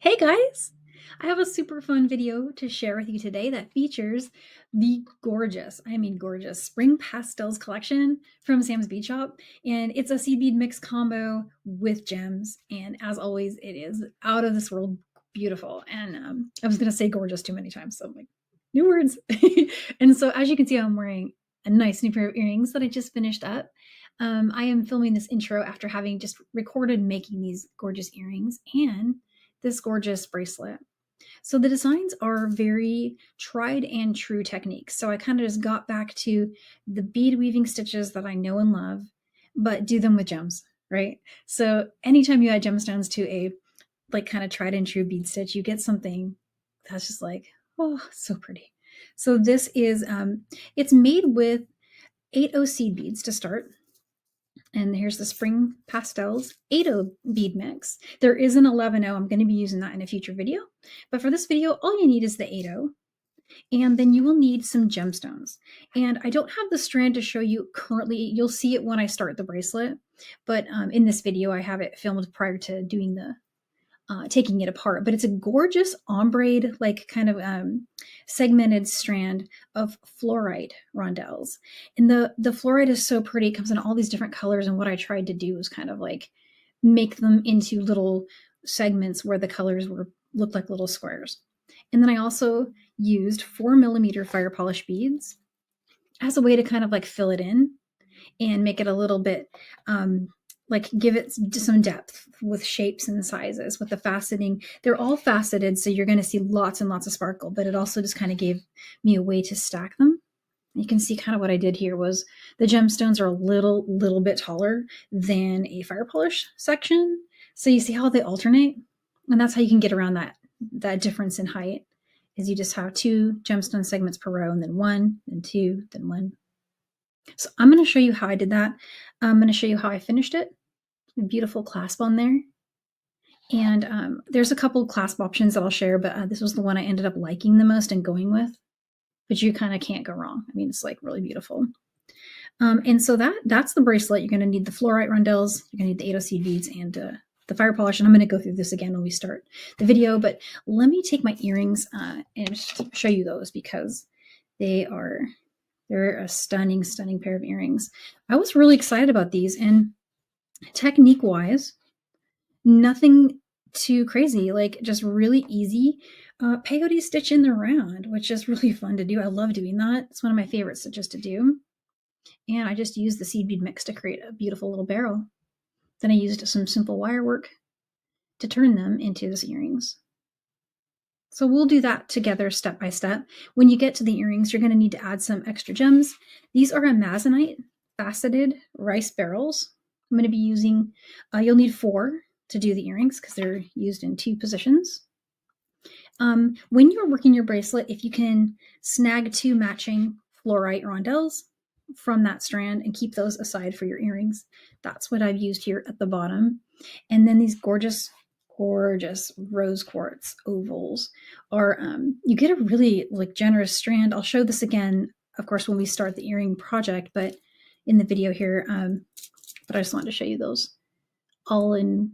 Hey guys! I have a super fun video to share with you today that features the gorgeous Spring Pastels collection from Sam's Bead Shop. And it's a seed bead mix combo with gems. And as always, it is out of this world beautiful. And I was going to say gorgeous too many times, so I'm like, new words. And so as you can see, I'm wearing a nice new pair of earrings that I just finished up. I am filming this intro after having just recorded making these gorgeous earrings and this gorgeous bracelet. So the designs are very tried and true techniques. So I kind of just got back to the bead weaving stitches that I know and love, but do them with gems, right? So anytime you add gemstones to a like kind of tried and true bead stitch, you get something that's just like, oh, so pretty. So this is, it's made with 8O seed beads to start. And here's the Spring Pastels 8O bead mix. There is an 11O. I'm going to be using that in a future video. But for this video, all you need is the 8O. And then you will need some gemstones. And I don't have the strand to show you currently. You'll see it when I start the bracelet. But in this video, I have it filmed prior to doing the taking it apart. But it's a gorgeous ombre, like kind of segmented strand of Fluorite Rondelles. And the fluorite is so pretty. It comes in all these different colors. And what I tried to do was kind of like make them into little segments where the colors looked like little squares. And then I also used 4mm fire polish beads as a way to kind of like fill it in and make it a little bit like give it some depth with shapes and sizes with the faceting. They're all faceted, so you're going to see lots and lots of sparkle, but it also just kind of gave me a way to stack them. You can see kind of what I did here was the gemstones are a little bit taller than a fire polish section. So you see how they alternate? And that's how you can get around that difference in height, is you just have 2 gemstone segments per row, and then 1, then 2, then 1. So I'm going to show you how I did that. I'm going to show you how I finished it. A beautiful clasp on there. And there's a couple of clasp options that I'll share, but this was the one I ended up liking the most and going with. But you kind of can't go wrong. I mean, it's like really beautiful. And so that's the bracelet. You're going to need the Fluorite Rondelles. You're going to need the 8O seed beads and the fire polish. And I'm going to go through this again when we start the video. But let me take my earrings and just show you those, because they're a stunning pair of earrings. I was really excited about these, and technique wise, nothing too crazy, like just really easy peyote stitch in the round, which is really fun to do. I love doing that. It's one of my favorite stitches to do. And I just used the seed bead mix to create a beautiful little barrel. Then I used some simple wire work to turn them into these earrings. So we'll do that together step by step. When you get to the earrings, you're going to need to add some extra gems. These are Amazonite faceted rice barrels. I'm going to be using, you'll need 4 to do the earrings because they're used in 2 positions. When you're working your bracelet, if you can snag 2 matching Fluorite Rondelles from that strand and keep those aside for your earrings, that's what I've used here at the bottom. And then these gorgeous Rose Quartz ovals are, you get a really like generous strand. I'll show this again, of course, when we start the earring project, but in the video here, but I just wanted to show you those all in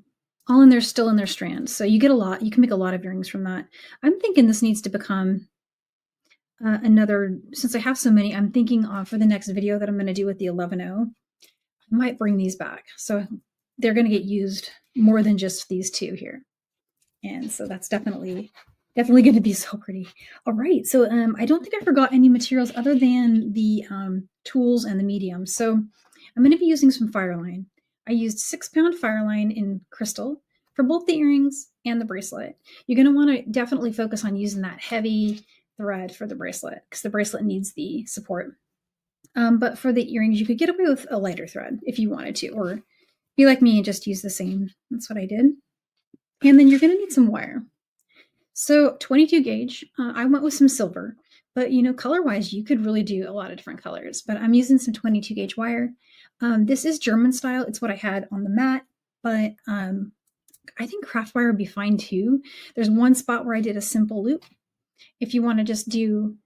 there, still in their strands. So you get a lot, you can make a lot of earrings from that. I'm thinking this needs to become another, since I have so many, I'm thinking for the next video that I'm going to do with the 11O, I might bring these back. So they're going to get used more than just these 2 here. And so that's definitely going to be so pretty. All right. So I don't think I forgot any materials other than the tools and the medium. So I'm going to be using some Fireline. I used 6-pound Fireline in crystal for both the earrings and the bracelet. You're going to want to definitely focus on using that heavy thread for the bracelet, because the bracelet needs the support. But for the earrings, you could get away with a lighter thread if you wanted to, or be like me and just use the same. That's what I did. And then you're going to need some wire. So 22 gauge, I went with some silver, but color-wise, you could really do a lot of different colors, but I'm using some 22 gauge wire. This is German style. It's what I had on the mat, but I think craft wire would be fine too. There's one spot where I did a simple loop. If you want to just do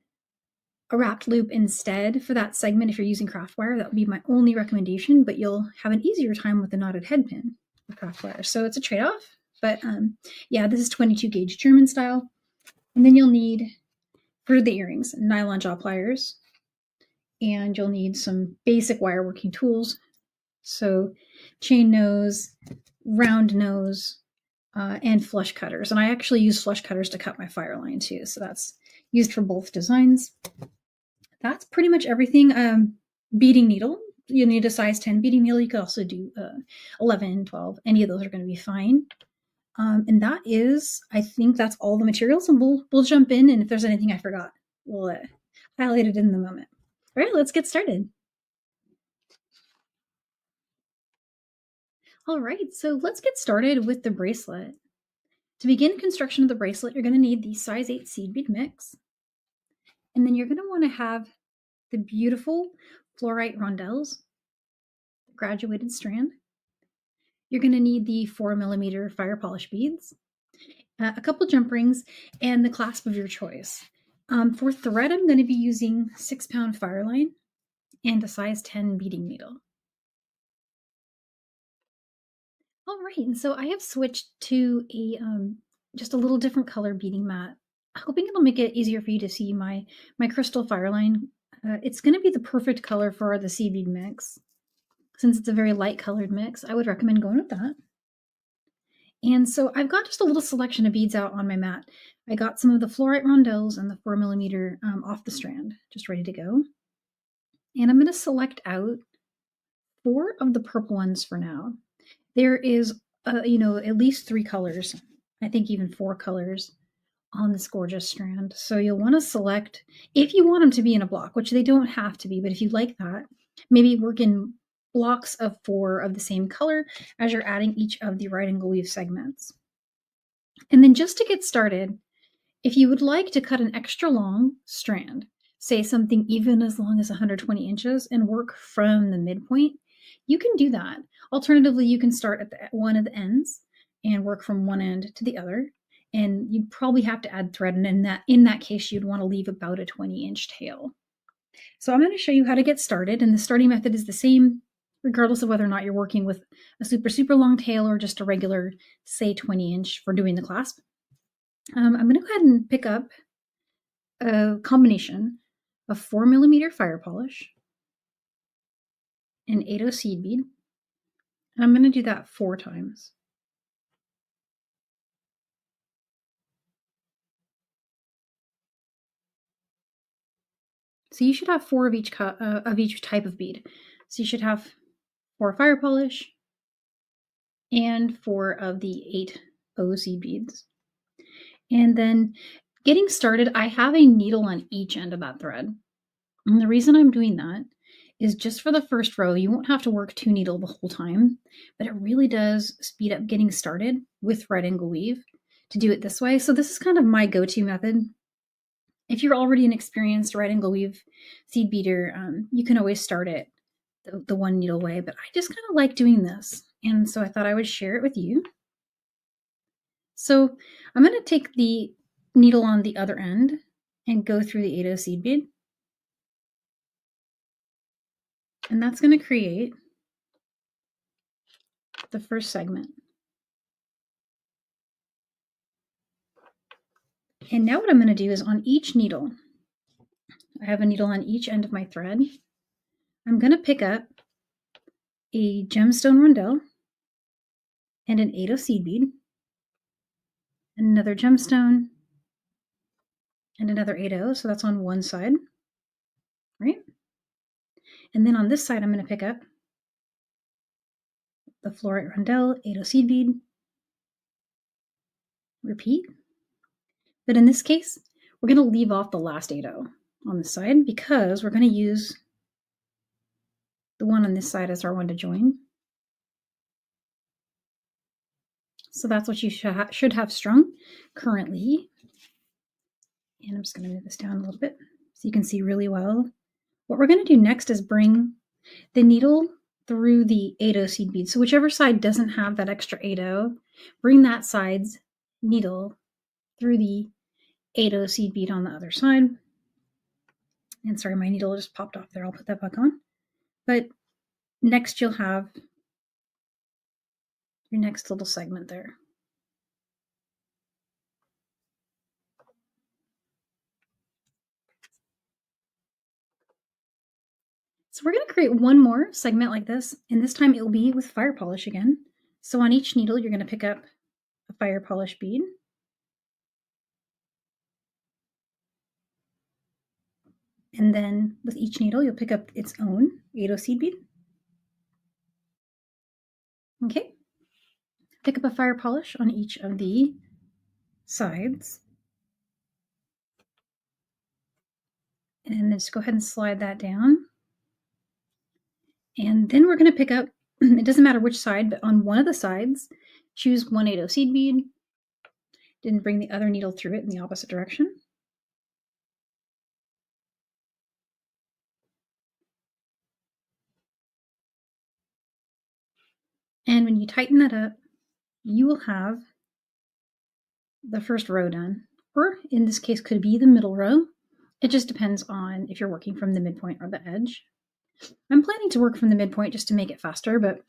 a wrapped loop instead for that segment, if you're using craft wire, that would be my only recommendation, but you'll have an easier time with the knotted head pin with craft wire. So it's a trade-off, But yeah, this is 22 gauge German style. And then you'll need, for the earrings, nylon jaw pliers. And you'll need some basic wire working tools. So chain nose, round nose, and flush cutters. And I actually use flush cutters to cut my Fireline too. So that's used for both designs. That's pretty much everything. Beading needle. You'll need a size 10 beading needle. You could also do 11, 12. Any of those are going to be fine. And that is, I think that's all the materials. And we'll jump in. And if there's anything I forgot, we'll highlight it in the moment. All right, let's get started. All right, so let's get started with the bracelet. To begin construction of the bracelet, you're going to need the size 8 seed bead mix. And then you're going to want to have the beautiful Fluorite Rondelles, graduated strand. You're going to need the 4mm fire polish beads, a couple jump rings, and the clasp of your choice. For thread, I'm going to be using 6-pound Fireline and a size 10 beading needle. All right, and so I have switched to a just a little different color beading mat, hoping it'll make it easier for you to see my crystal Fireline. It's going to be the perfect color for the seed bead mix. Since it's a very light colored mix, I would recommend going with that. And so I've got just a little selection of beads out on my mat. I got some of the Fluorite Rondelles and the 4mm off the strand, just ready to go. And I'm going to select out 4 of the purple ones for now. There is, at least 3 colors, I think even 4 colors on this gorgeous strand. So you'll want to select, if you want them to be in a block, which they don't have to be, but if you like that, maybe work in blocks of 4 of the same color as you're adding each of the right angle weave segments. And then just to get started, if you would like to cut an extra long strand, say something even as long as 120 inches and work from the midpoint, you can do that. Alternatively, you can start at one of the ends and work from one end to the other. And you probably have to add thread. And in that case, you'd want to leave about a 20-inch tail. So I'm going to show you how to get started. And the starting method is the same, regardless of whether or not you're working with a super, super long tail or just a regular, say 20-inch for doing the clasp. I'm going to go ahead and pick up a combination of 4mm fire polish, an 8/0 seed bead, and I'm going to do that 4 times. So you should have 4 of each type of bead. So you should have 4 fire polish and 4 of the 8/0 seed beads. And then getting started, I have a needle on each end of that thread. And the reason I'm doing that is just for the first row, you won't have to work 2 needle the whole time, but it really does speed up getting started with right angle weave to do it this way. So this is kind of my go-to method. If you're already an experienced right angle weave seed beater, you can always start it the 1 needle way, but I just kind of like doing this. And so I thought I would share it with you. So I'm going to take the needle on the other end and go through the 8/0 seed bead. And that's going to create the first segment. And now what I'm going to do is on each needle, I have a needle on each end of my thread. I'm going to pick up a gemstone rondelle and an 8/0 seed bead, another gemstone, and another 8/0. So that's on one side, right? And then on this side, I'm going to pick up the Fluorite Rondelle, 8/0 seed bead, repeat. But in this case, we're going to leave off the last 8/0 on this side because we're going to use the one on this side as our one to join. So that's what you should have strung currently. And I'm just going to move this down a little bit so you can see really well. What we're going to do next is bring the needle through the 8/0 seed bead. So whichever side doesn't have that extra 8/0, bring that side's needle through the 8/0 seed bead on the other side. And sorry, my needle just popped off there. I'll put that back on. But next you'll have your next little segment there. So we're going to create one more segment like this, and this time it will be with fire polish again. So on each needle, you're going to pick up a fire polish bead. And then with each needle, you'll pick up its own 8-0 seed bead. Okay. Pick up a fire polish on each of the sides. And then just go ahead and slide that down. And then we're going to pick up, it doesn't matter which side, but on one of the sides, choose 1 8-0 seed bead. Didn't bring the other needle through it in the opposite direction. And when you tighten that up, you will have the first row done. Or in this case, could be the middle row. It just depends on if you're working from the midpoint or the edge. I'm planning to work from the midpoint just to make it faster, but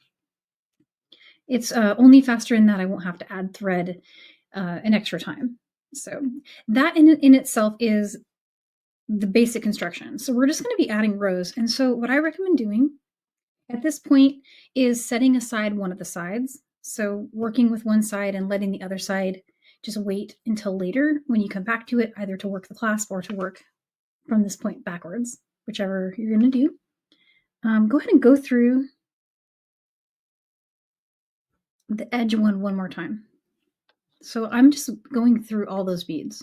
it's only faster in that I won't have to add thread an extra time. So that in itself is the basic construction. So we're just going to be adding rows. And so what I recommend doing at this point is setting aside one of the sides. So working with one side and letting the other side just wait until later when you come back to it, either to work the clasp or to work from this point backwards, whichever you're going to do. Go ahead and go through the edge one more time. So I'm just going through all those beads.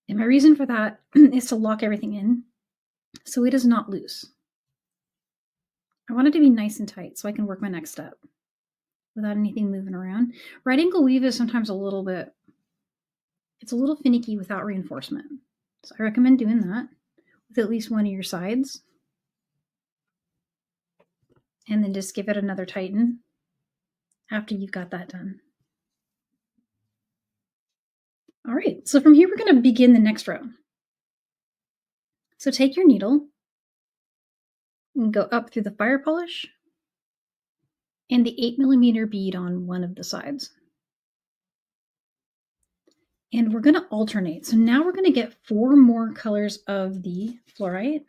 And my reason for that is to lock everything in so it is not loose. I want it to be nice and tight so I can work my next step without anything moving around. Right angle weave is sometimes it's a little finicky without reinforcement. So I recommend doing that with at least one of your sides. And then just give it another tighten after you've got that done. All right, so from here, we're going to begin the next row. So take your needle and go up through the fire polish and the 8mm bead on one of the sides. And we're going to alternate. So now we're going to get 4 more colors of the fluorite.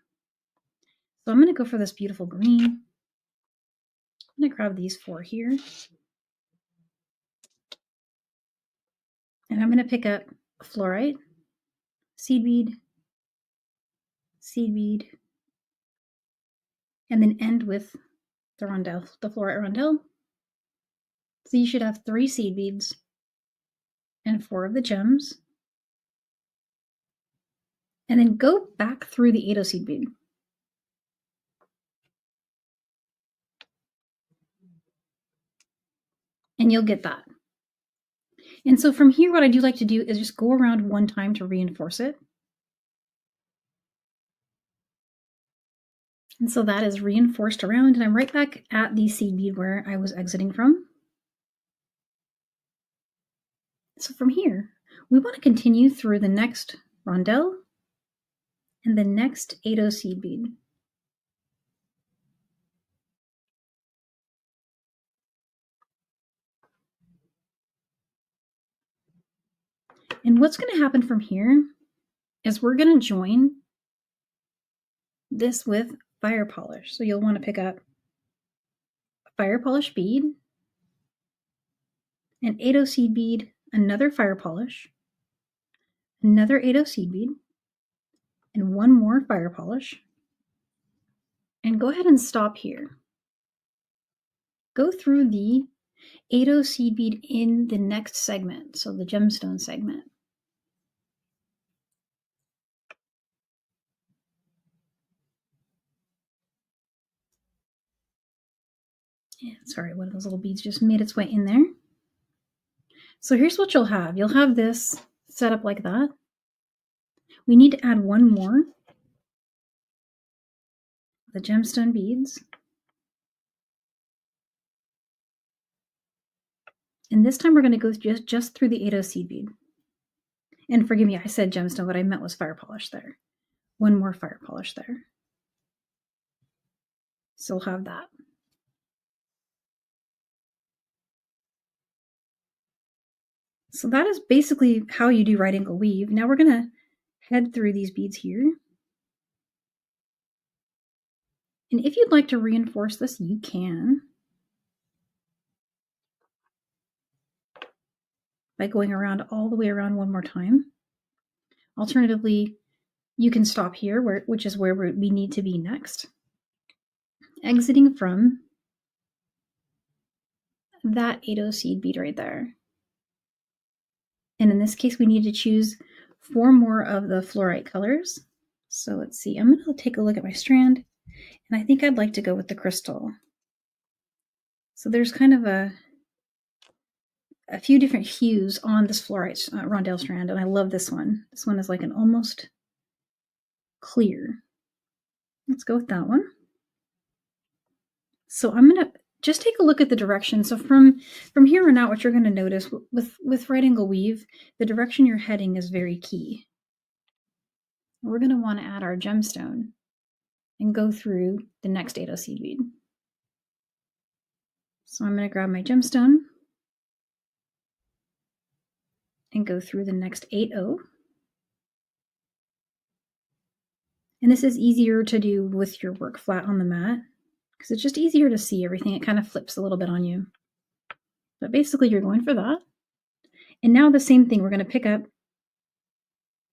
So I'm going to go for this beautiful green. I'm going to grab these 4 here. And I'm going to pick up fluorite, seed bead, and then end with the rondelle, the Fluorite Rondelle. So you should have 3 seed beads and 4 of the gems. And then go back through the 8-0 seed bead. And you'll get that. And so from here, what I do like to do is just go around one time to reinforce it. And so that is reinforced around, and I'm right back at the seed bead where I was exiting from. So from here, we want to continue through the next rondelle and the next 8-0 seed bead. And what's going to happen from here is we're going to join this with fire polish. So you'll want to pick up a fire polish bead, an 8-0 seed bead, another fire polish, another 8-0 seed bead, and 1 more fire polish. And go ahead and stop here. Go through the 8-0 seed bead in the next segment, so the gemstone segment. Yeah, sorry, one of those little beads just made its way in there. So here's what you'll have. You'll have this set up like that. We need to add 1 more, the gemstone beads. And this time we're going to go just through the 8-0 seed bead. And forgive me, I said gemstone, what I meant was fire polish there. 1 more fire polish there. So we'll have that. So that is basically how you do right angle weave. Now we're going to head through these beads here. And if you'd like to reinforce this, you can by going around all the way around one more time. Alternatively, you can stop here, which is where we need to be next. Exiting from that 8/0 seed bead right there. And in this case, we need to choose 4 more of the fluorite colors. So let's see, I'm going to take a look at my strand, and I think I'd like to go with the crystal. So there's kind of a few different hues on this Fluorite Rondelle strand, and I love this one. This one is like an almost clear. Let's go with that one. So I'm going to just take a look at the direction. So from here on out, what you're going to notice with right angle weave, the direction you're heading is very key. We're going to want to add our gemstone and go through the next 8/0 seed bead. So I'm going to grab my gemstone and go through the next 8/0. And this is easier to do with your work flat on the mat because it's just easier to see everything. It kind of flips a little bit on you. But basically you're going for that. And now the same thing, we're going to pick up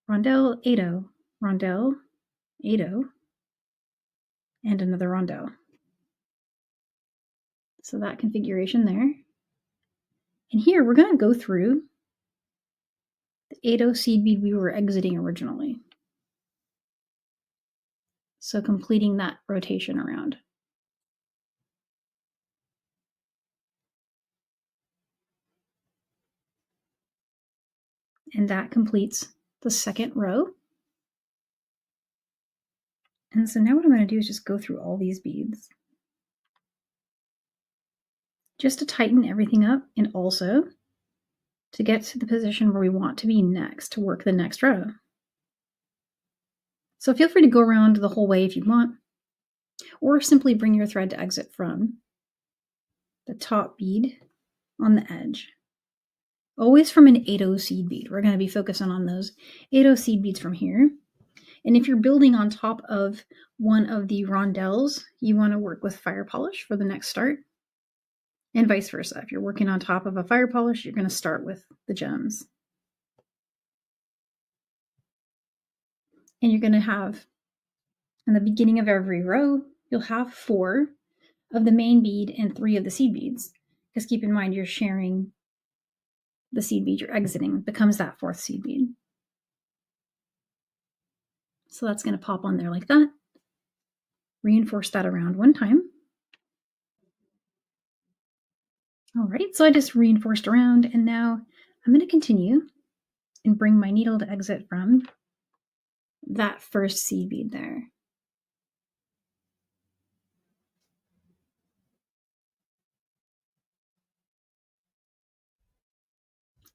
rondelle 8/0, rondelle 8/0, and another rondelle. So that configuration there. And here we're going to go through the 8/0 seed bead we were exiting originally. So completing that rotation around. And that completes the second row. And so now what I'm going to do is just go through all these beads, just to tighten everything up and also to get to the position where we want to be next to work the next row. So feel free to go around the whole way if you want, or simply bring your thread to exit from the top bead on the edge. Always from an 8/0 seed bead. We're going to be focusing on those 8/0 seed beads from here. And if you're building on top of one of the rondelles, you want to work with fire polish for the next start. And vice versa. If you're working on top of a fire polish, you're going to start with the gems. And you're going to have, in the beginning of every row, you'll have 4 of the main bead and 3 of the seed beads. Because keep in mind, you're sharing the seed bead you're exiting, becomes that 4th seed bead. So that's going to pop on there like that. Reinforce that around one time. All right, so I just reinforced around, and now I'm going to continue and bring my needle to exit from that first seed bead there.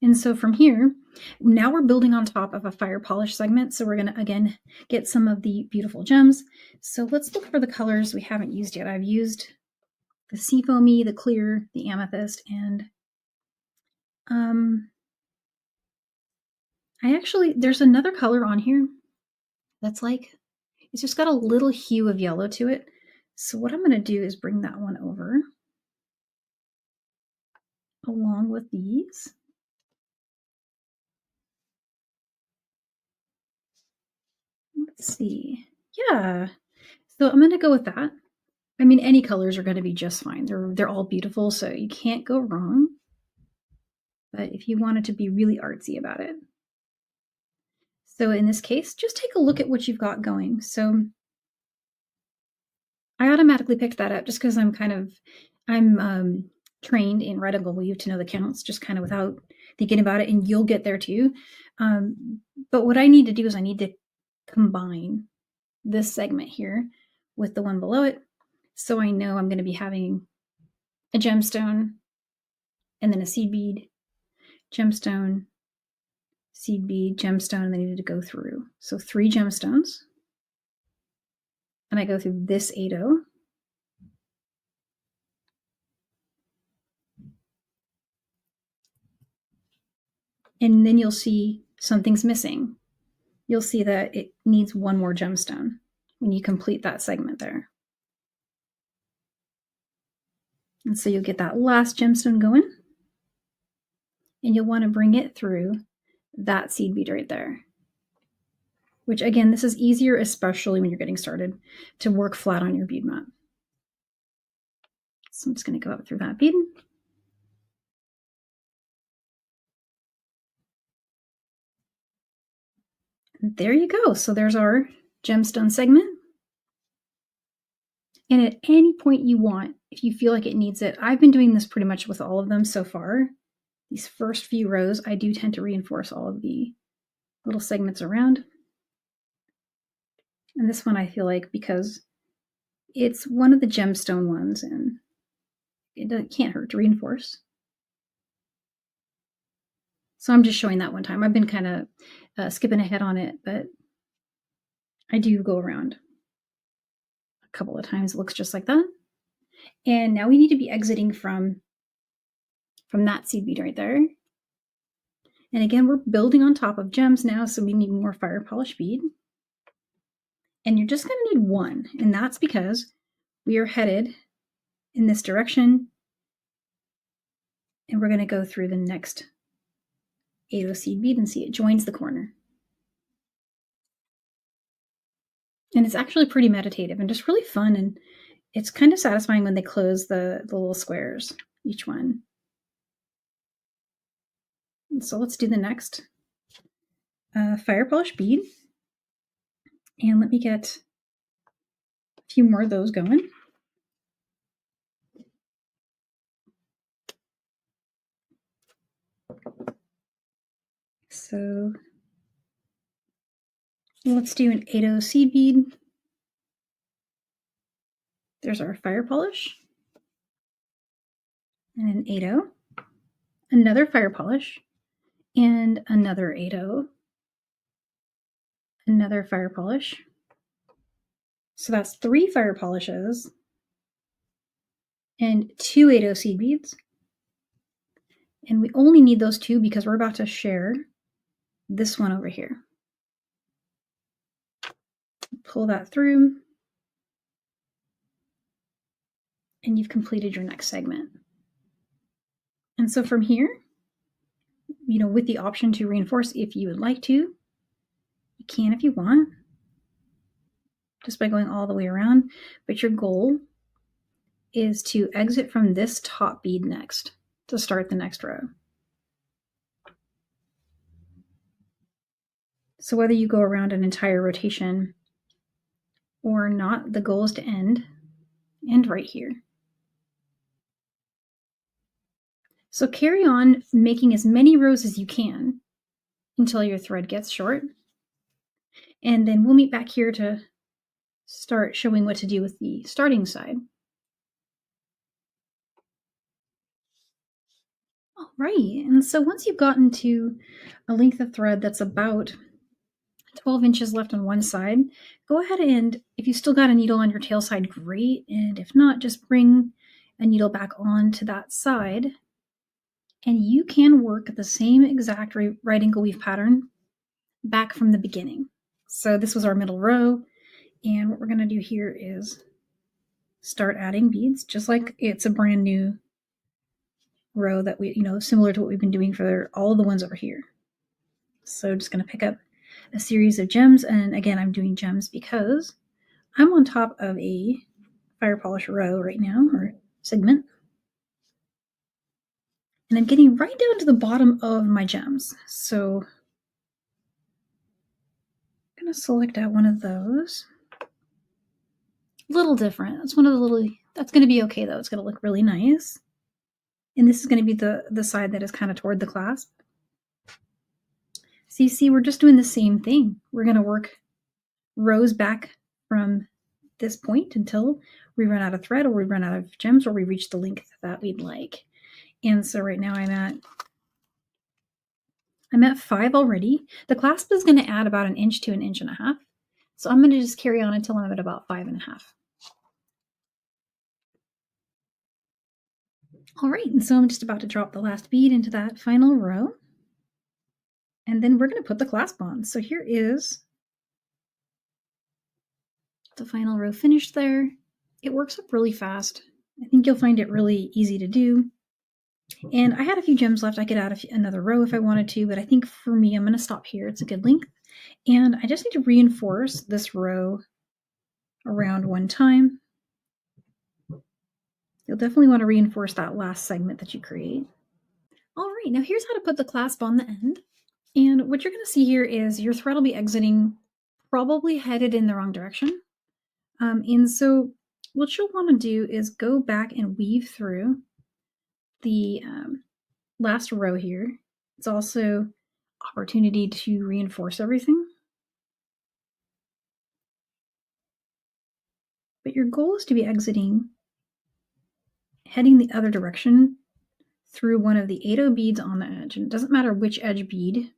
And so from here, now we're building on top of a fire polish segment. So we're going to, again, get some of the beautiful gems. So let's look for the colors we haven't used yet. I've used the seafoamy, the clear, the amethyst, and there's another color on here that's like, it's just got a little hue of yellow to it. So what I'm going to do is bring that one over along with these. Let's see. Yeah. So I'm going to go with that. I mean, any colors are going to be just fine. They're all beautiful, so you can't go wrong. But if you wanted to be really artsy about it. So in this case, just take a look at what you've got going. So I automatically picked that up just because I'm trained in right angle weave to know the counts, just kind of without thinking about it, and you'll get there too. But what I need to do is I need to combine this segment here with the one below it. So I know I'm going to be having a gemstone and then a seed bead, gemstone, seed bead, gemstone, and they needed to go through. So 3 gemstones. And I go through this 8/0. And then you'll see something's missing. You'll see that it needs 1 more gemstone when you complete that segment there. And so you'll get that last gemstone going, and you'll want to bring it through that seed bead right there. Which again, this is easier, especially when you're getting started, to work flat on your bead mat. So I'm just going to go up through that bead. And there you go. So there's our gemstone segment. And at any point you want, if you feel like it needs it, I've been doing this pretty much with all of them so far. These first few rows, I do tend to reinforce all of the little segments around. And this one I feel like, because it's one of the gemstone ones and it can't hurt to reinforce. So I'm just showing that one time. I've been kind of skipping ahead on it, but I do go around a couple of times. It looks just like that. And now we need to be exiting from that seed bead right there. And again, we're building on top of gems now, so we need more fire polish bead. And you're just going to need one, and that's because we are headed in this direction, and we're going to go through the next 8-0 seed bead and see it joins the corner. And it's actually pretty meditative and just really fun, and it's kind of satisfying when they close the little squares, each one. And so let's do the next fire polish bead. And let me get a few more of those going. So let's do an 8-0 seed bead. There's our fire polish. And an 8-0. Another fire polish. And another 8-0. Another fire polish. So that's 3 fire polishes and 2 8-0 seed beads. And we only need those 2 because we're about to share this one over here. Pull that through, and you've completed your next segment. And so from here, with the option to reinforce if you would like to, you can if you want, just by going all the way around. But your goal is to exit from this top bead next to start the next row. So whether you go around an entire rotation or not, the goal is to end right here. So carry on making as many rows as you can until your thread gets short. And then we'll meet back here to start showing what to do with the starting side. All right, and so once you've gotten to a length of thread that's about 12 inches left on one side, go ahead and, if you still got a needle on your tail side, great. And if not, just bring a needle back onto that side. And you can work the same exact right angle weave pattern back from the beginning. So this was our middle row. And what we're going to do here is start adding beads, just like it's a brand new row that we, similar to what we've been doing for all of the ones over here. So just going to pick up a series of gems. And again, I'm doing gems because I'm on top of a fire polish row right now, or segment. And I'm getting right down to the bottom of my gems. So I'm going to select out one of those. A little different. That's one of the little, that's going to be okay though. It's going to look really nice. And this is going to be the side that is kind of toward the clasp. So you see, we're just doing the same thing. We're going to work rows back from this point until we run out of thread, or we run out of gems, or we reach the length that we'd like. And so right now I'm at 5 already. The clasp is going to add about 1 inch to 1.5 inches. So I'm going to just carry on until I'm at about 5.5. All right, and so I'm just about to drop the last bead into that final row. And then we're going to put the clasp on. So here is the final row finished there. It works up really fast. I think you'll find it really easy to do. And I had a few gems left. I could add another row if I wanted to, but I think for me, I'm going to stop here. It's a good length. And I just need to reinforce this row around one time. You'll definitely want to reinforce that last segment that you create. All right, now here's how to put the clasp on the end. And what you're going to see here is your thread will be exiting probably headed in the wrong direction. And so what you'll want to do is go back and weave through the last row here. It's also opportunity to reinforce everything. But your goal is to be exiting, heading the other direction through one of the 8/0 beads on the edge. And it doesn't matter which edge bead,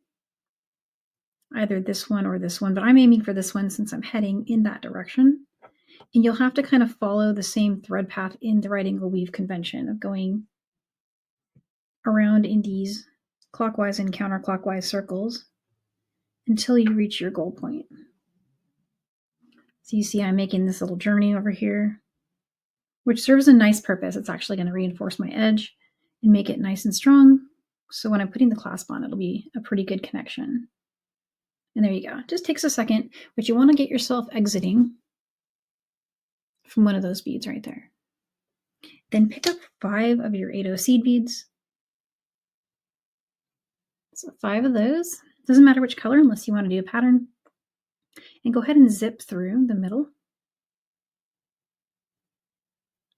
either this one or this one, but I'm aiming for this one since I'm heading in that direction. And you'll have to kind of follow the same thread path in the right angle weave convention of going around in these clockwise and counterclockwise circles until you reach your goal point. So you see I'm making this little journey over here, which serves a nice purpose. It's actually going to reinforce my edge and make it nice and strong. So when I'm putting the clasp on, it'll be a pretty good connection. And there you go. It just takes a second, but you want to get yourself exiting from one of those beads right there. Then pick up 5 of your 8/0 seed beads. So 5 of those. Doesn't matter which color unless you want to do a pattern. And go ahead and zip through the middle.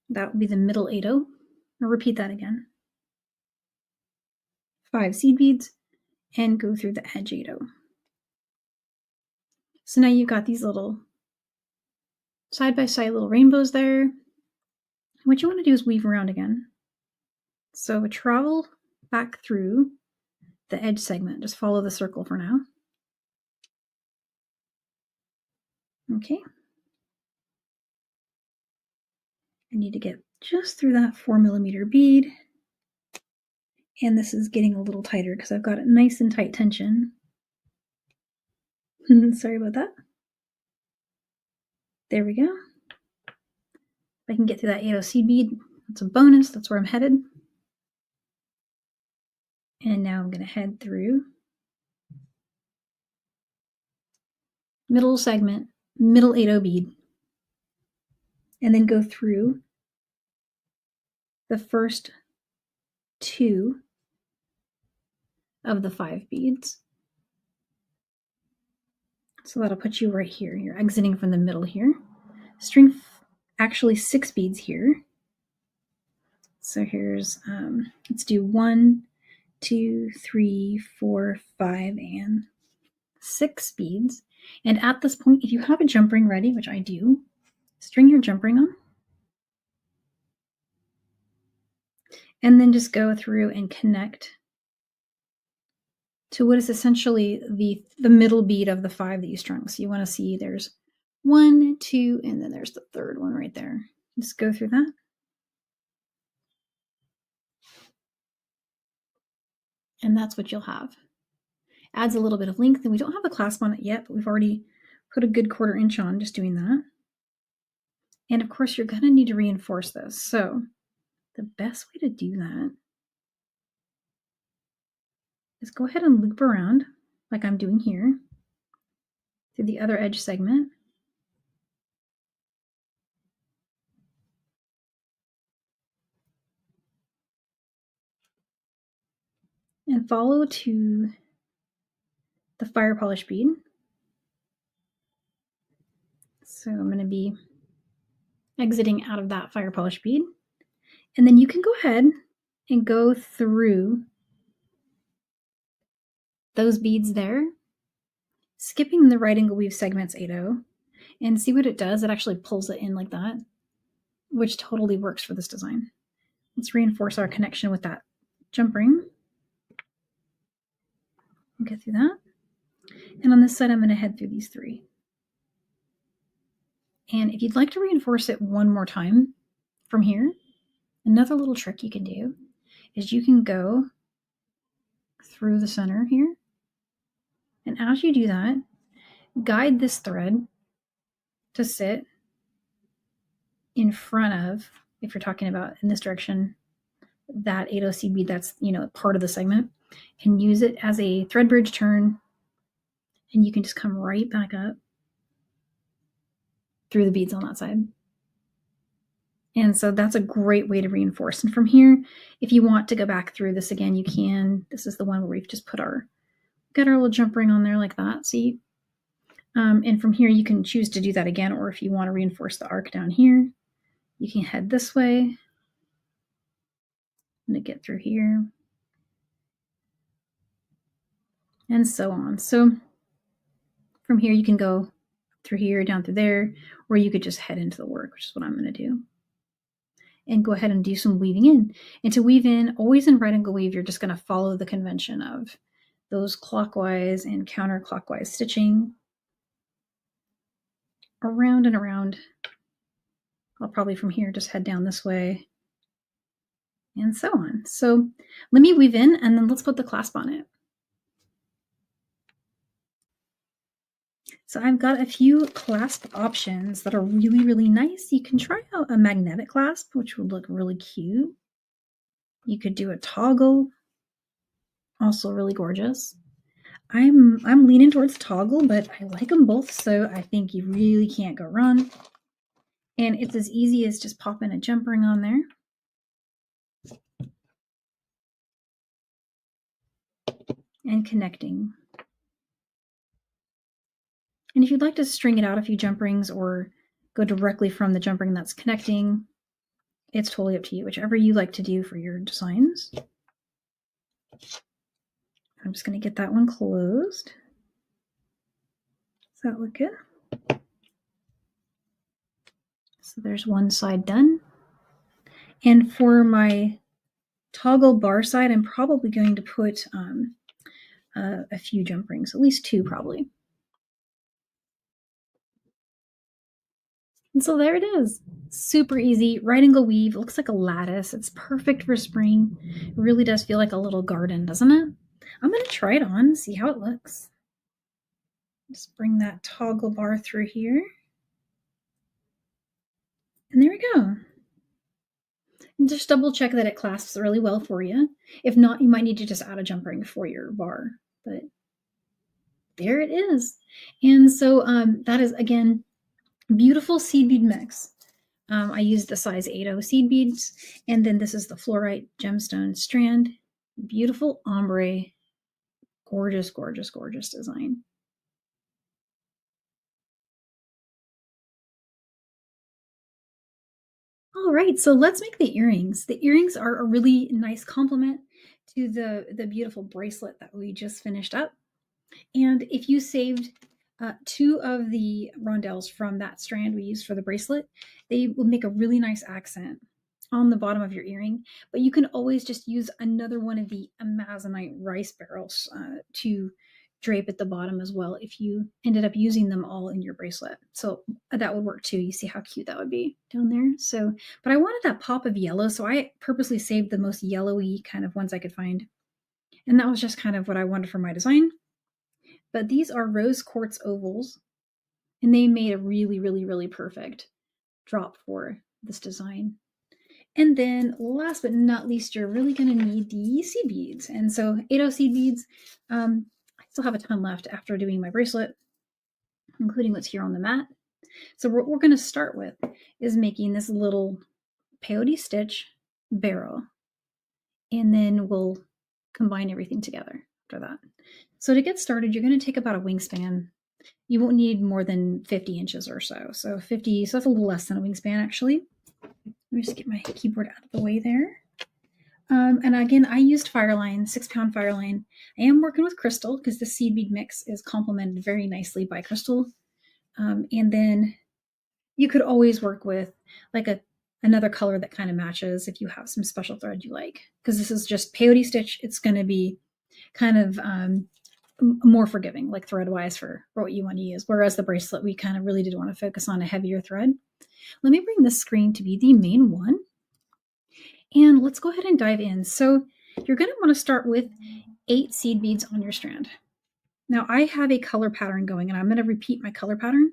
That will be the middle 8/0. I'll repeat that again. 5 seed beads and go through the edge 8/0. So now you've got these little side-by-side little rainbows there. What you want to do is weave around again. So travel back through the edge segment. Just follow the circle for now. Okay. I need to get just through that 4mm bead. And this is getting a little tighter because I've got it nice and tight tension. Sorry about that. There we go. If I can get through that 8/0 seed bead, that's a bonus. That's where I'm headed. And now I'm going to head through middle segment, middle 8/0 bead, and then go through the first 2 of the 5 beads. So that'll put you right here. You're exiting from the middle here. String actually 6 beads here. So here's, let's do 1, 2, 3, 4, 5, and 6 beads. And at this point, if you have a jump ring ready, which I do, string your jump ring on. And then just go through and connect to what is essentially the middle bead of the 5 that you strung. So you want to see there's 1, 2, and then there's the 3rd one right there. Just go through that. And that's what you'll have. Adds a little bit of length, and we don't have a clasp on it yet, but we've already put a good 1/4 inch on just doing that. And of course, you're going to need to reinforce this. So the best way to do that is go ahead and loop around like I'm doing here to the other edge segment. And follow to the fire polish bead. So I'm going to be exiting out of that fire polish bead. And then you can go ahead and go through those beads there, skipping the right angle weave segments 8/0, and see what it does. It actually pulls it in like that, which totally works for this design. Let's reinforce our connection with that jump ring. We'll get through that. And on this side, I'm going to head through these 3. And if you'd like to reinforce it one more time from here, another little trick you can do is you can go through the center here. And as you do that, guide this thread to sit in front of if you're talking about in this direction, that 8/0 seed bead, that's, you know, part of the segment, and use it as a thread bridge turn, and you can just come right back up through the beads on that side. And so that's a great way to reinforce. And from here, if you want to go back through this again, you can. This is the one where we've just got our little jump ring on there like that, see? And from here, you can choose to do that again, or if you want to reinforce the arc down here, you can head this way. I'm going to get through here. And so on. So from here, you can go through here, down through there, or you could just head into the work, which is what I'm going to do. And go ahead and do some weaving in. And to weave in, always in right angle weave, you're just going to follow the convention of those clockwise and counterclockwise stitching around and around. I'll probably from here just head down this way and so on. So let me weave in and then let's put the clasp on it. So I've got a few clasp options that are really, really nice. You can try out a magnetic clasp, which would look really cute. You could do a toggle, also really gorgeous. I'm leaning towards toggle, but I like them both, so I think you really can't go wrong. And it's as easy as just popping a jump ring on there. And connecting. And if you'd like to string it out a few jump rings or go directly from the jump ring that's connecting, it's totally up to you, whichever you like to do for your designs. I'm just going to get that one closed. Does that look good? So there's one side done. And for my toggle bar side, I'm probably going to put a few jump rings, at least 2 probably. And so there it is. Super easy, right angle weave. It looks like a lattice. It's perfect for spring. It really does feel like a little garden, doesn't it? I'm going to try it on, see how it looks. Just bring that toggle bar through here. And there we go. And just double check that it clasps really well for you. If not, you might need to just add a jump ring for your bar. But there it is. And so that is, again, beautiful seed bead mix. I used the size 8/0 seed beads, and then this is the Fluorite Gemstone Strand. Beautiful ombre, gorgeous, gorgeous, gorgeous design. All right, so let's make the earrings. The earrings are a really nice complement to the beautiful bracelet that we just finished up. And if you saved 2 of the rondelles from that strand we used for the bracelet, they will make a really nice accent on the bottom of your earring. But you can always just use another one of the Amazonite rice barrels to drape at the bottom as well if you ended up using them all in your bracelet. So that would work too. You see how cute that would be down there. So, but I wanted that pop of yellow, so I purposely saved the most yellowy kind of ones I could find. And that was just kind of what I wanted for my design. But these are Rose Quartz ovals, and they made a really, really, really perfect drop for this design. And then last but not least, you're really going to need the seed beads. And so 8/0 seed beads, I still have a ton left after doing my bracelet, including what's here on the mat. So what we're going to start with is making this little peyote stitch barrel, and then we'll combine everything together after that. So to get started, you're going to take about a wingspan. You won't need more than 50 inches or so. So 50, so that's a little less than a wingspan actually. Let me just get my keyboard out of the way there. And again, I used Fireline, 6-pound Fireline. I am working with crystal because the seed bead mix is complemented very nicely by crystal. And then you could always work with like another color that kind of matches if you have some special thread you like. Because this is just peyote stitch. It's going to be kind of more forgiving, like thread-wise for what you want to use. Whereas the bracelet, we kind of really did want to focus on a heavier thread. Let me bring this screen to be the main one. And let's go ahead and dive in. So you're going to want to start with 8 seed beads on your strand. Now I have a color pattern going, and I'm going to repeat my color pattern,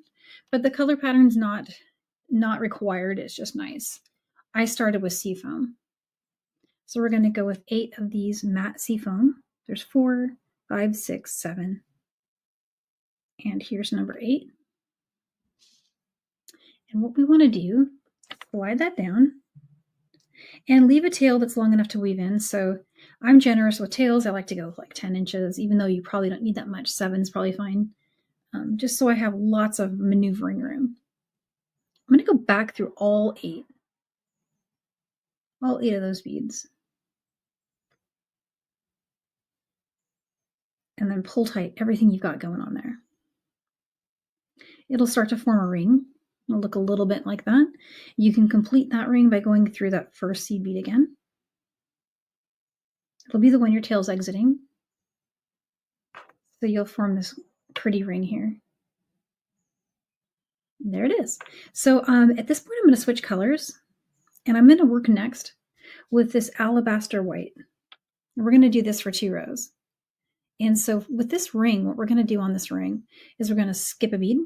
but the color pattern's not required. It's just nice. I started with seafoam. So we're going to go with 8 of these matte seafoam. There's 4, 5, 6, 7. And here's number 8. And what we want to do, slide that down and leave a tail that's long enough to weave in. So I'm generous with tails. I like to go with like 10 inches, even though you probably don't need that much. 7 is probably fine. Just so I have lots of maneuvering room. I'm going to go back through all 8 of those beads. And then pull tight everything you've got going on there. It'll start to form a ring. It'll look a little bit like that. You can complete that ring by going through that first seed bead again. It'll be the one your tail's exiting. So you'll form this pretty ring here. And there it is. So at this point, I'm going to switch colors. And I'm going to work next with this alabaster white. And we're going to do this for 2 rows. And so with this ring, what we're going to do on this ring is we're going to skip a bead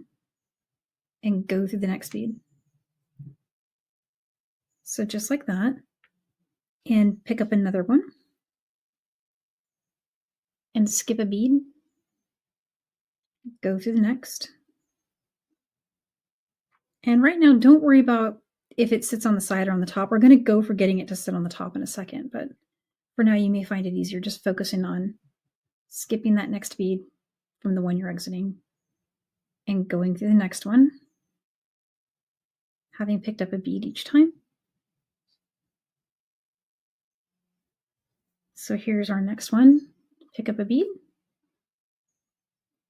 and go through the next bead. So just like that, and pick up another one and skip a bead, go through the next. And right now, don't worry about if it sits on the side or on the top. We're going to go for getting it to sit on the top in a second, but for now you may find it easier just focusing on skipping that next bead from the one you're exiting and going through the next one, having picked up a bead each time. So here's our next one. Pick up a bead.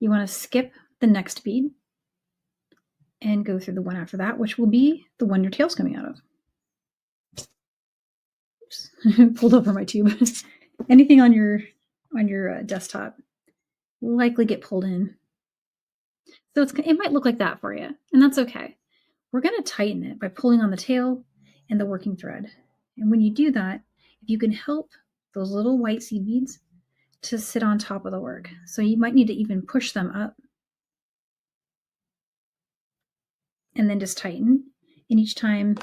You want to skip the next bead and go through the one after that, which will be the one your tail's coming out of. Oops. Pulled over my tube. Anything on your desktop will likely get pulled in. So it might look like that for you, and that's okay. We're going to tighten it by pulling on the tail and the working thread. And when you do that, if you can help those little white seed beads to sit on top of the work. So you might need to even push them up and then just tighten. And each time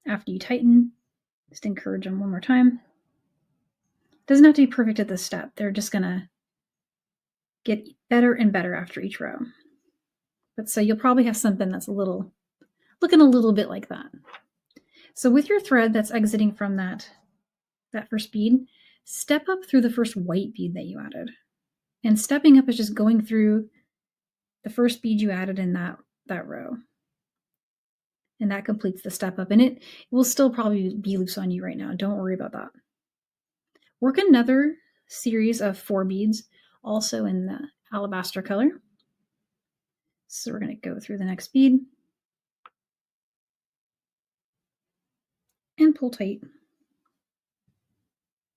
after you tighten, just encourage them one more time. It doesn't have to be perfect at this step. They're just going to get better and better after each row. But so you'll probably have something that's looking a little bit like that. So with your thread that's exiting from that first bead, step up through the first white bead that you added. And stepping up is just going through the first bead you added in that row. And that completes the step up. And it will still probably be loose on you right now. Don't worry about that. Work another series of 4 beads, also in the alabaster color. So we're going to go through the next bead and pull tight.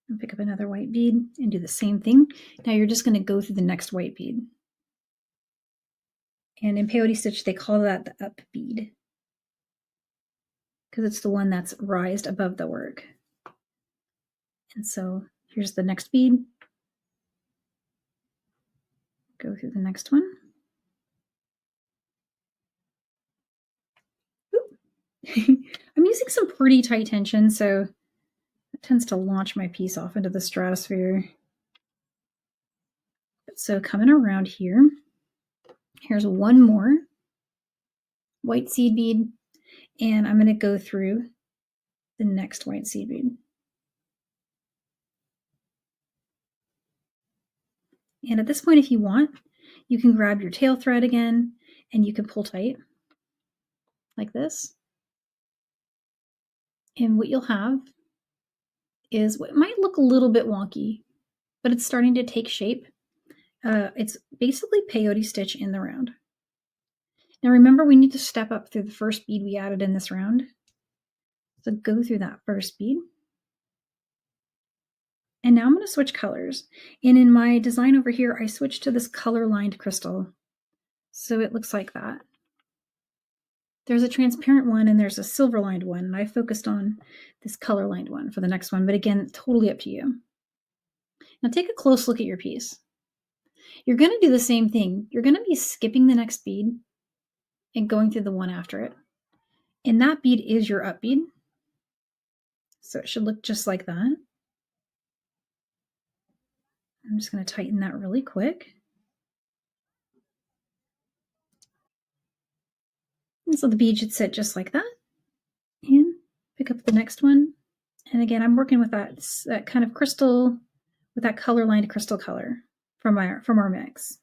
And pick up another white bead and do the same thing. Now you're just going to go through the next white bead. And in peyote stitch, they call that the up bead, because it's the one that's rised above the work. And so here's the next bead. Go through the next one. I'm using some pretty tight tension, so it tends to launch my piece off into the stratosphere. So coming around here, here's one more white seed bead, and I'm going to go through the next white seed bead. And at this point, if you want, you can grab your tail thread again, and you can pull tight like this. And what you'll have is what might look a little bit wonky, but it's starting to take shape. It's basically peyote stitch in the round. Now remember, we need to step up through the first bead we added in this round. So go through that first bead. And now I'm going to switch colors. And in my design over here, I switched to this color-lined crystal. So it looks like that. There's a transparent one and there's a silver-lined one. And I focused on this color-lined one for the next one. But again, totally up to you. Now take a close look at your piece. You're going to do the same thing. You're going to be skipping the next bead and going through the one after it. And that bead is your up bead. So it should look just like that. I'm just going to tighten that really quick. And so the bead should sit just like that. And pick up the next one. And again, I'm working with that kind of crystal, with that color lined crystal color from our mix.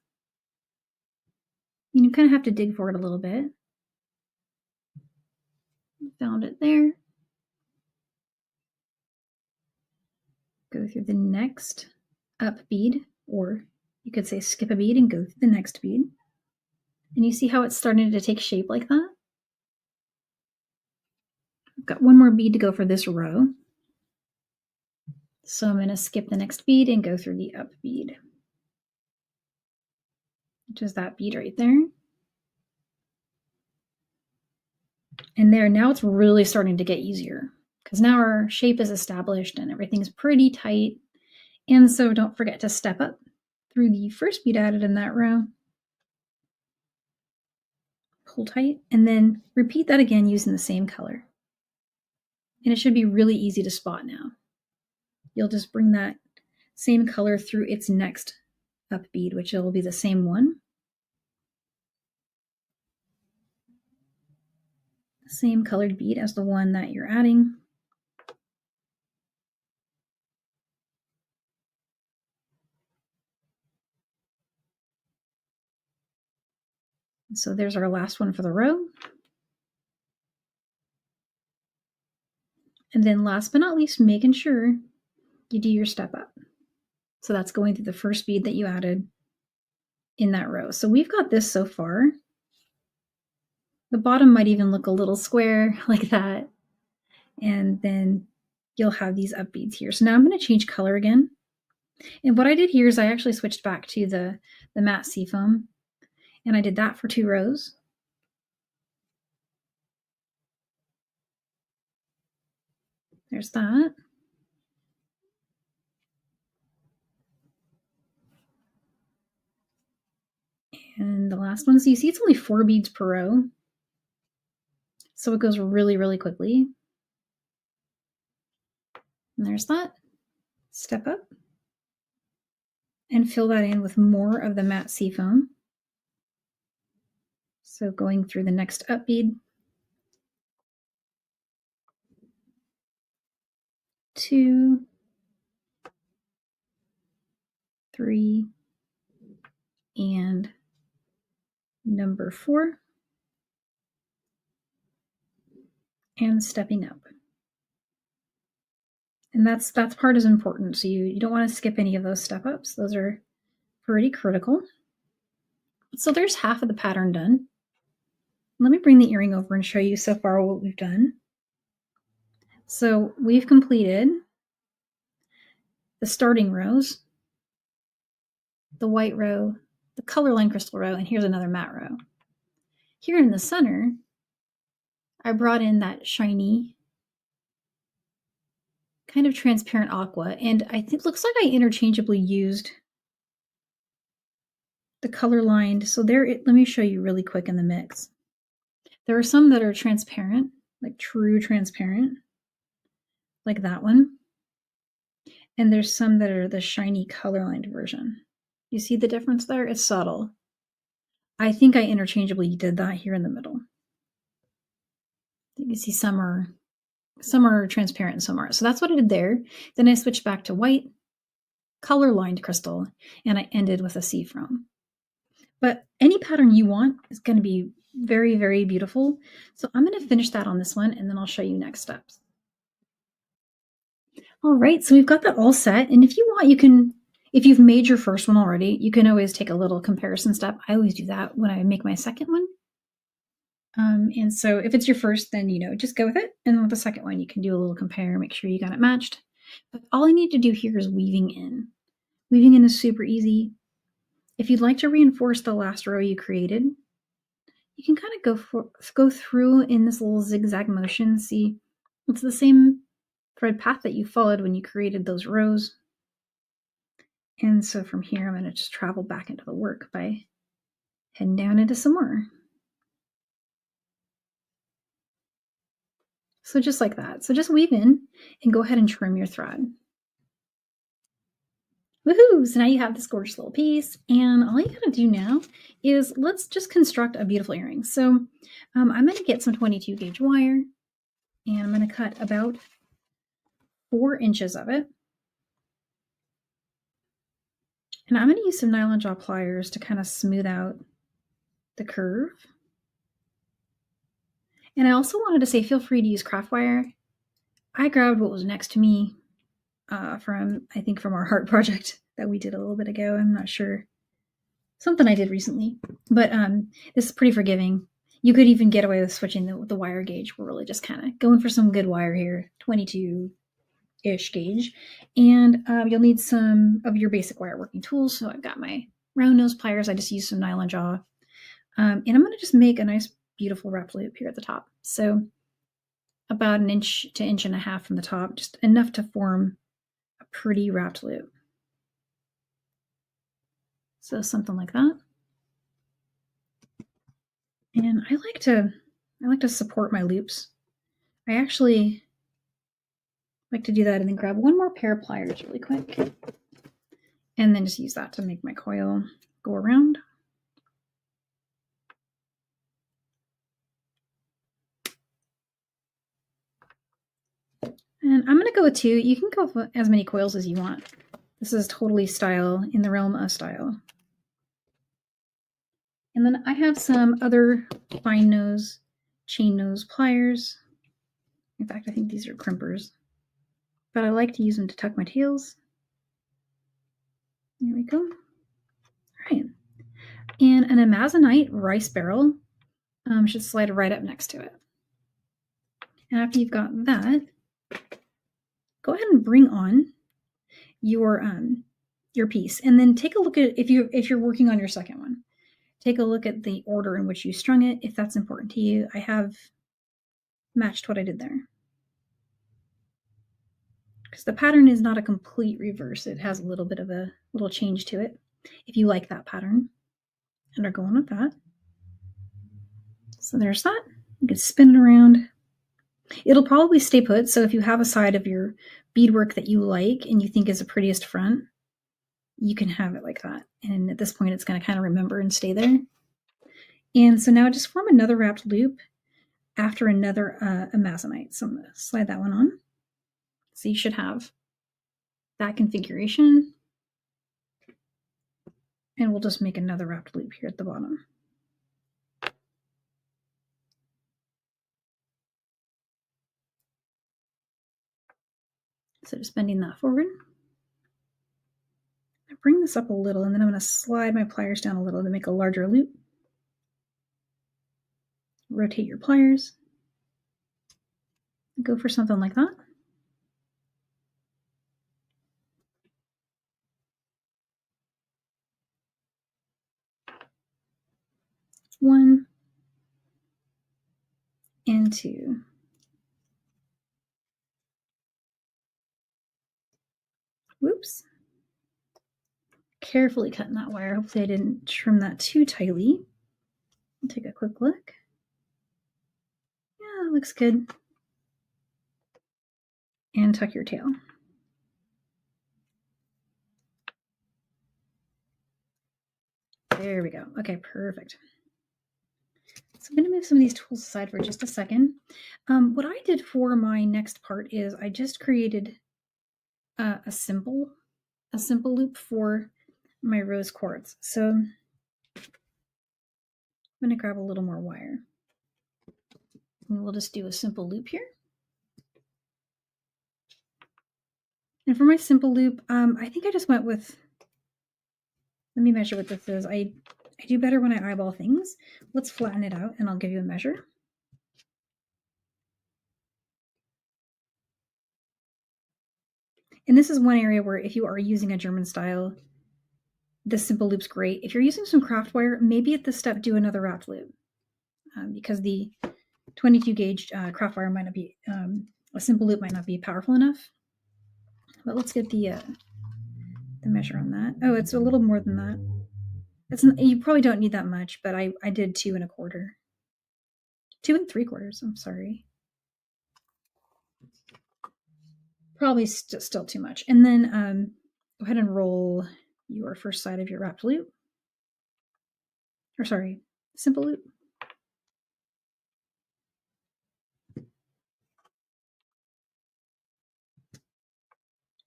You kind of have to dig for it a little bit. Found it there. Go through the next up bead, or you could say skip a bead and go through the next bead. And you see how it's starting to take shape like that? I've got one more bead to go for this row. So I'm going to skip the next bead and go through the up bead, which is that bead right there. And there, now it's really starting to get easier because now our shape is established and everything's pretty tight. And so don't forget to step up through the first bead added in that row. Pull tight, and then repeat that again using the same color. And it should be really easy to spot now. You'll just bring that same color through its next up bead, which will be the same one. Same colored bead as the one that you're adding. So there's our last one for the row. And then last but not least, making sure you do your step up. So that's going through the first bead that you added in that row. So we've got this so far. The bottom might even look a little square like that. And then you'll have these up beads here. So now I'm going to change color again. And what I did here is I actually switched back to the matte seafoam. And I did that for 2 rows. There's that. And the last one, so you see it's only 4 beads per row. So it goes really, really quickly. And there's that. Step up. And fill that in with more of the matte seafoam. So going through the next up bead. 2, 3, and number 4. And stepping up. And that's part is important. So you don't want to skip any of those step ups. Those are pretty critical. So there's half of the pattern done. Let me bring the earring over and show you so far what we've done. So we've completed the starting rows, the white row, the color line crystal row, and here's another matte row. Here in the center, I brought in that shiny, kind of transparent aqua, and I think it looks like I interchangeably used the color lined. So there, let me show you really quick in the mix. There are some that are transparent, like true transparent, like that one. And there's some that are the shiny color lined version. You see the difference there? It's subtle. I think I interchangeably did that here in the middle. You can see some are transparent and some aren't. So that's what I did there. Then I switched back to white, color lined crystal, and I ended with a seafoam. But any pattern you want is going to be very, very beautiful. So I'm going to finish that on this one, and then I'll show you next steps. All right, so we've got that all set. And if you want, you can, if you've made your first one already, you can always take a little comparison step. I always do that when I make my second one. And so if it's your first, then, just go with it. And with the second one, you can do a little compare, make sure you got it matched. But all I need to do here is weaving in. Weaving in is super easy. If you'd like to reinforce the last row you created, you can kind of go through in this little zigzag motion. See, it's the same thread path that you followed when you created those rows. And so from here, I'm going to just travel back into the work by heading down into some more. So just like that. So just weave in and go ahead and trim your thread. Woohoo! So now you have this gorgeous little piece, and all you gotta do now is let's just construct a beautiful earring. So I'm gonna get some 22 gauge wire, and I'm gonna cut about 4 inches of it. And I'm gonna use some nylon jaw pliers to kind of smooth out the curve. And I also wanted to say, feel free to use craft wire. I grabbed what was next to me from our heart project that we did a little bit ago. I'm not sure. Something I did recently. But this is pretty forgiving. You could even get away with switching the wire gauge. We're really just kind of going for some good wire here, 22-ish gauge. And you'll need some of your basic wire working tools. So I've got my round nose pliers. I just used some nylon jaw. And I'm going to just make a nice, beautiful wrapped loop here at the top. So about 1 inch to 1.5 inches from the top, just enough to form a pretty wrapped loop. So something like that. And I like to support my loops. I actually like to do that and then grab one more pair of pliers really quick. And then just use that to make my coil go around. And I'm going to go with 2. You can go with as many coils as you want. This is totally style, in the realm of style. And then I have some other fine nose, chain nose pliers. In fact, I think these are crimpers. But I like to use them to tuck my tails. There we go. All right. And an Amazonite rice barrel should slide right up next to it. And after you've got that, go ahead and bring on your piece, and then take a look at if you're working on your second one. Take a look at the order in which you strung it, if that's important to you. I have matched what I did there. Because the pattern is not a complete reverse. It has a little bit of a little change to it. If you like that pattern and are going with that. So there's that. You can spin it around. It'll probably stay put. So if you have a side of your beadwork that you like and you think is the prettiest front, you can have it like that. And at this point, it's going to kind of remember and stay there. And so now just form another wrapped loop after another Amazonite. So I'm going to slide that one on. So you should have that configuration. And we'll just make another wrapped loop here at the bottom. So just bending that forward. I bring this up a little, and then I'm going to slide my pliers down a little to make a larger loop. Rotate your pliers. Go for something like that. One and 2. Whoops. Carefully cutting that wire. Hopefully I didn't trim that too tightly. I'll take a quick look. Yeah, it looks good. And tuck your tail. There we go. Okay, perfect. So I'm going to move some of these tools aside for just a second. What I did for my next part is I just created a simple loop for my Rose Quartz. So I'm going to grab a little more wire. And we'll just do a simple loop here. And for my simple loop, I think I just went with, let me measure what this is. I do better when I eyeball things. Let's flatten it out and I'll give you a measure. And this is one area where if you are using a German style, this simple loop's great. If you're using some craft wire, maybe at this step do another wrapped loop because the 22 gauge craft wire might not be, a simple loop might not be powerful enough. But let's get the measure on that. Oh, it's a little more than that. You probably don't need that much, but I did 2 1/4. 2 3/4, I'm sorry. probably still too much. And then go ahead and roll your first side of your wrapped loop. Or sorry, simple loop.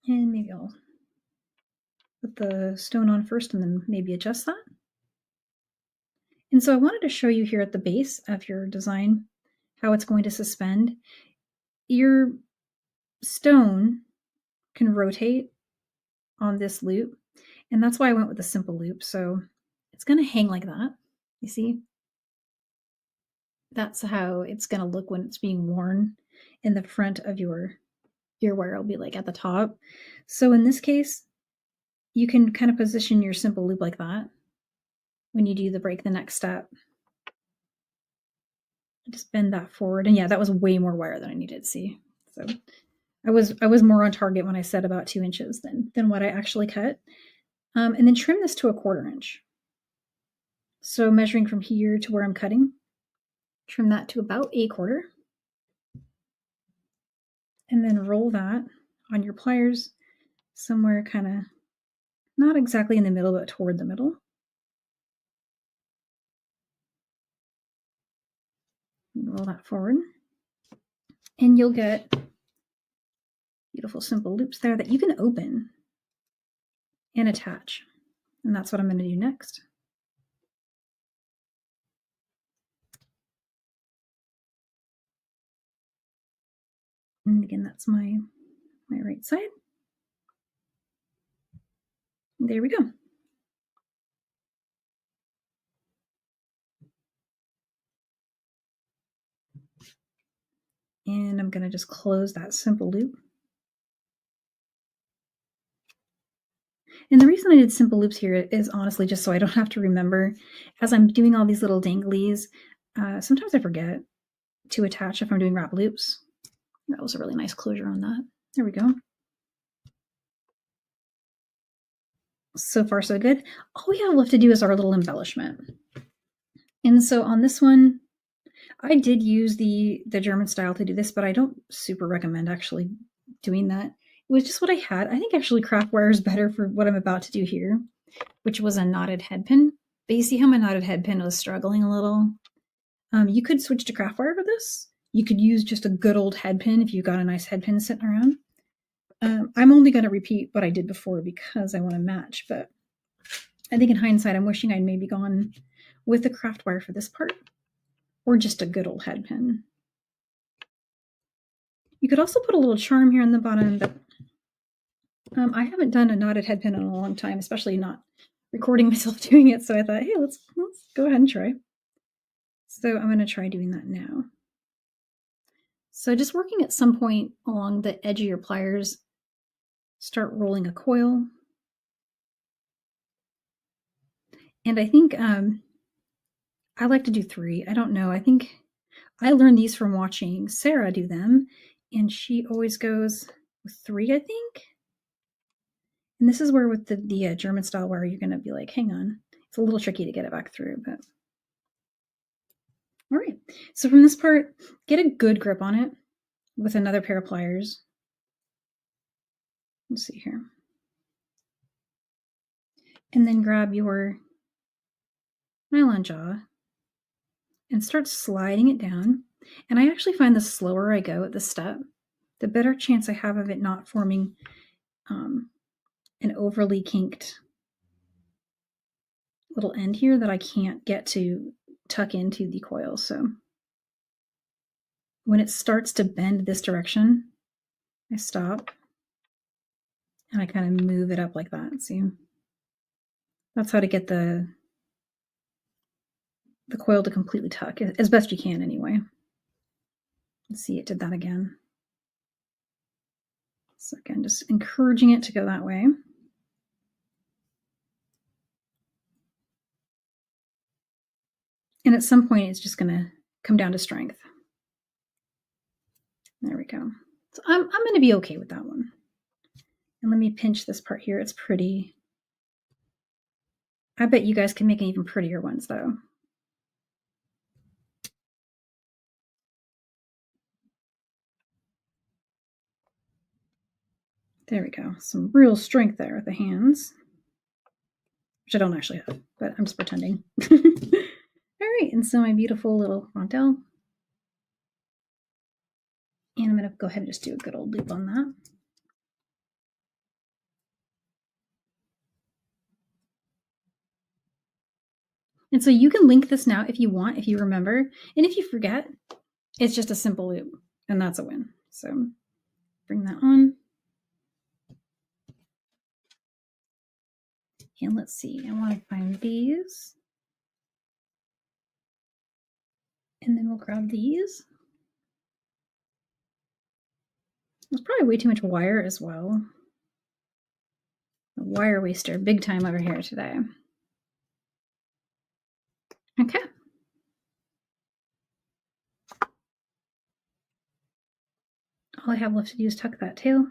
And maybe I'll put the stone on first and then maybe adjust that. And so I wanted to show you here at the base of your design how it's going to suspend. Your stone can rotate on this loop, and that's why I went with a simple loop. So it's going to hang like that. You see? That's how it's going to look when it's being worn, in the front of your wire will be like at the top. So in this case, you can kind of position your simple loop like that when you do the next step. Just bend that forward. And yeah, that was way more wire than I needed. See? So I was more on target when I said about 2 inches than what I actually cut. And then trim this to 1/4 inch. So measuring from here to where I'm cutting, trim that to about 1/4. And then roll that on your pliers somewhere kind of not exactly in the middle, but toward the middle. Roll that forward. And you'll get beautiful simple loops there that you can open and attach. And that's what I'm going to do next. And again, that's my right side. And there we go. And I'm going to just close that simple loop. And the reason I did simple loops here is honestly just so I don't have to remember as I'm doing all these little danglies. Sometimes I forget to attach if I'm doing wrap loops. That was a really nice closure on that. There we go. So far, so good. All we have left to do is our little embellishment. And so on this one, I did use the German style to do this, but I don't super recommend actually doing that. It was just what I had. I think actually craft wire is better for what I'm about to do here, which was a knotted head pin. But you see how my knotted head pin was struggling a little? You could switch to craft wire for this. You could use just a good old head pin if you've got a nice head pin sitting around. I'm only going to repeat what I did before because I want to match, but I think in hindsight, I'm wishing I'd maybe gone with the craft wire for this part or just a good old head pin. You could also put a little charm here on the bottom, but I haven't done a knotted head pin in a long time, especially not recording myself doing it. So I thought, hey, let's go ahead and try. So I'm going to try doing that now. So just working at some point along the edge of your pliers, start rolling a coil. And I think I like to do 3. I don't know. I think I learned these from watching Sarah do them, and she always goes with 3, I think. And this is where with the German style wire, you're going to be like, hang on. It's a little tricky to get it back through, but all right. So from this part, get a good grip on it with another pair of pliers. Let's see here. And then grab your nylon jaw and start sliding it down. And I actually find the slower I go at this step, the better chance I have of it not forming an overly kinked little end here that I can't get to tuck into the coil. So when it starts to bend this direction, I stop and I kind of move it up like that. See? That's how to get the coil to completely tuck, as best you can anyway. Let's see, it did that again. So again, just encouraging it to go that way. And at some point, it's just going to come down to strength. There we go. So I'm going to be okay with that one. And let me pinch this part here. It's pretty. I bet you guys can make even prettier ones, though. There we go. Some real strength there with the hands, which I don't actually have, but I'm just pretending. All right, and so my beautiful little rondelle. And I'm going to go ahead and just do a good old loop on that. And so you can link this now if you want, if you remember. And if you forget, it's just a simple loop, and that's a win. So bring that on. And let's see, I want to find these. And then we'll grab these. There's probably way too much wire as well. A wire waster, big time over here today. Okay. All I have left to do is tuck that tail.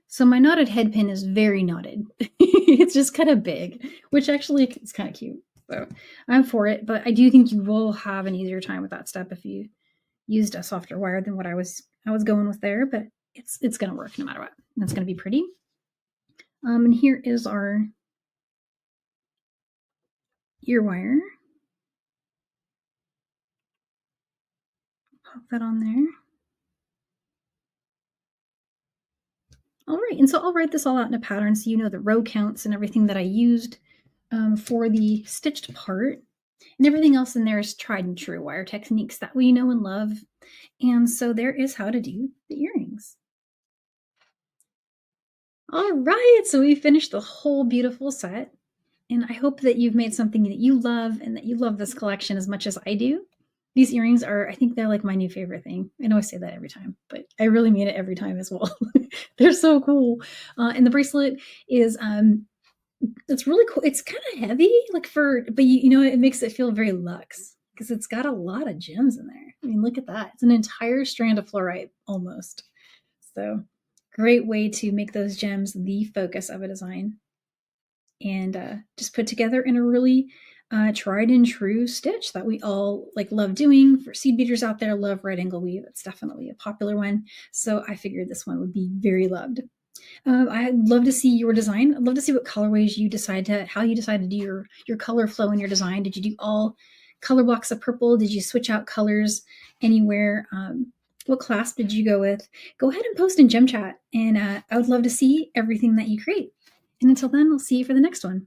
So my knotted head pin is very knotted. It's just kind of big, which actually is kind of cute. So I'm for it, but I do think you will have an easier time with that step if you used a softer wire than what I was going with there, but it's going to work no matter what. And it's going to be pretty. And here is our ear wire. Pop that on there. All right, and so I'll write this all out in a pattern so you know the row counts and everything that I used for the stitched part. And everything else in there is tried and true wire techniques that we know and love. And so there is how to do the earrings. All right, so we finished the whole beautiful set. And I hope that you've made something that you love and that you love this collection as much as I do. These earrings are, I think they're like my new favorite thing. I know I say that every time, but I really mean it every time as well. They're so cool. And the bracelet is, it's really cool. It's kind of heavy, like but you know, it makes it feel very luxe because it's got a lot of gems in there. I mean, look at that. It's an entire strand of fluorite almost. So great way to make those gems the focus of a design. And just put together in a really tried and true stitch that we all love doing. For seed beaters out there, love right angle weave. It's definitely a popular one. So I figured this one would be very loved. I'd love to see your design. I'd love to see what colorways you decide to, how you decide to do your color flow in your design. Did you do all color blocks of purple? Did you switch out colors anywhere? What clasp did you go with? Go ahead and post in Gem Chat, and I would love to see everything that you create. And until then, we'll see you for the next one.